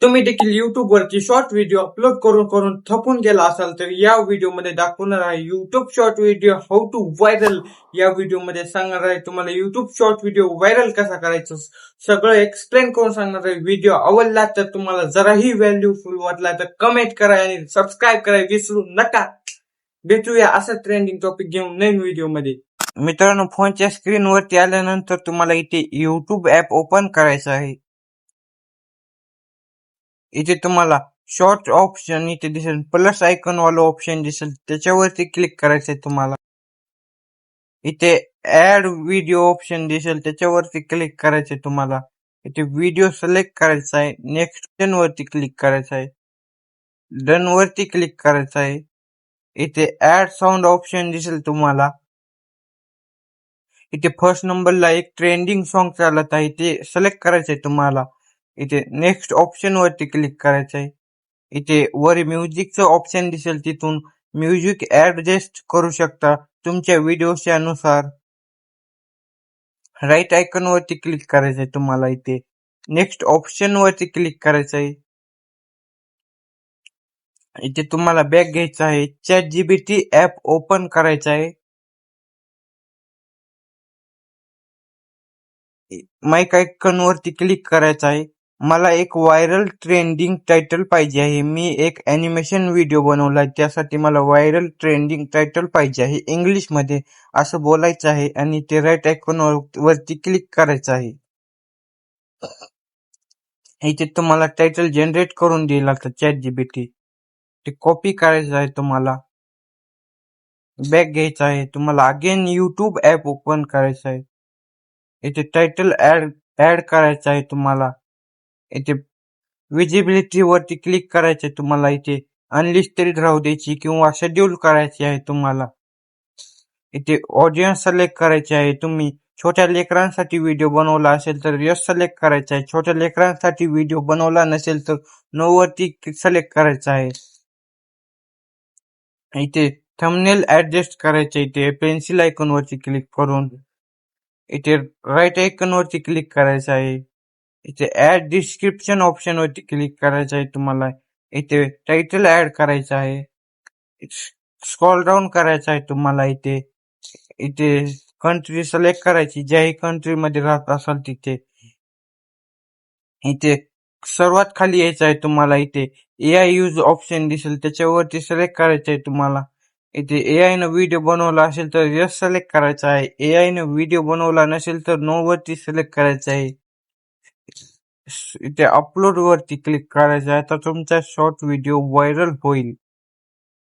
तुम्ही देखील YouTube वरती शॉर्ट व्हिडिओ अपलोड करून करून थकून गेला असाल तर या व्हिडिओमध्ये दाखवणार आहे YouTube short video how to viral. या व्हिडिओमध्ये सांगणार आहे तुम्हाला YouTube शॉर्ट व्हिडिओ व्हायरल कसा करायचं, सगळं एक्सप्लेन करून सांगणार आहे. व्हिडिओ आवडला तर तुम्हाला जराही व्हॅल्यूफुल वाटला तर कमेंट करा आणि सबस्क्राईब करायला विसरू नका. भेटूया असं ट्रेंडिंग टॉपिक घेऊन नवीन व्हिडिओमध्ये. मित्रांनो, फोनच्या स्क्रीनवरती आल्यानंतर तुम्हाला इथे YouTube ऍप ओपन करायचं आहे. इथे तुम्हाला शॉर्ट ऑप्शन इथे दिसेल, प्लस आयकॉन वाला ऑप्शन दिसेल, त्याच्यावरती क्लिक करायचंय तुम्हाला. इथे ऍड व्हिडिओ ऑप्शन दिसेल, त्याच्यावरती क्लिक करायचंय तुम्हाला. इथे व्हिडिओ सिलेक्ट करायचा आहे, नेक्स्ट ऑप्शन वरती क्लिक करायचं आहे, डन वरती क्लिक करायचं आहे. इथे ऍड साऊंड ऑप्शन दिसेल तुम्हाला. इथे फर्स्ट नंबरला एक ट्रेंडिंग सॉन्ग चालत आहे, ते सिलेक्ट करायचंय तुम्हाला. इथे नेक्स्ट ऑप्शन वरती क्लिक करायचं आहे. इथे वर म्युझिकचं ऑप्शन दिसेल, तिथून म्युझिक ऍडजस्ट करू शकता तुमच्या व्हिडिओच्या अनुसार. राईट आयकॉन वरती क्लिक करायचंय तुम्हाला. इथे नेक्स्ट ऑप्शन वरती क्लिक करायचंय. इथे तुम्हाला बॅक घ्यायचं आहे, ChatGPT ऍप ओपन करायचं आहे. माईक आयकॉन वरती क्लिक करायचं आहे. मला एक व्हायरल ट्रेंडिंग टायटल पाहिजे आहे. मी एक ॲनिमेशन व्हिडिओ बनवलाय, त्यासाठी मला व्हायरल ट्रेंडिंग टायटल पाहिजे आहे. इंग्लिशमध्ये असं बोलायचं आहे आणि ते राईट आयकॉन वरती क्लिक करायचं आहे. इथे तुम्हाला टायटल जनरेट करून देईल आता ChatGPT. ते कॉपी करायचं आहे तुम्हाला. बॅक घ्यायचं आहे तुम्हाला. अगेन YouTube ऍप ओपन करायचं आहे. इथे टायटल ऍड करायचं आहे तुम्हाला. इथे विजिबिलिटी वरती क्लिक करायचे तुम्हाला. इथे अनलिस्टेड राहू द्यायची किंवा शेड्यूल करायची आहे तुम्हाला. इथे ऑडियन्स सिलेक्ट करायचे आहे. तुम्ही छोट्या लेकरांसाठी व्हिडिओ बनवला असेल तर यस सिलेक्ट करायचा आहे. छोट्या लेकरांसाठी व्हिडिओ बनवला नसेल तर नो वरती सिलेक्ट करायचा आहे. इथे थंबनेल ऍडजस्ट करायचे. इथे पेन्सिल आयकॉन वरती क्लिक करून इथे राईट आयकॉन वरती क्लिक करायचं आहे. इथे ऍड डिस्क्रिप्शन ऑप्शन वरती क्लिक करायचं आहे तुम्हाला. इथे टायटल ऍड करायचं आहे. स्क्रॉल डाऊन करायचं आहे तुम्हाला. इथे इथे कंट्री सिलेक्ट करायची, ज्याही कंट्री मध्ये राहत असाल तिथे. इथे सर्वात खाली यायचं आहे तुम्हाला. इथे AI यूज ऑप्शन दिसेल, त्याच्यावरती सिलेक्ट करायचं आहे तुम्हाला. इथे AI न व्हिडिओ बनवला असेल तर यस सिलेक्ट करायचा आहे. AI न व्हिडिओ बनवला नसेल तर नो वरती सिलेक्ट करायचं आहे. इथे अपलोड वरती क्लिक करायचं आहे. तर तुमचा शॉर्ट व्हिडिओ व्हायरल होईल.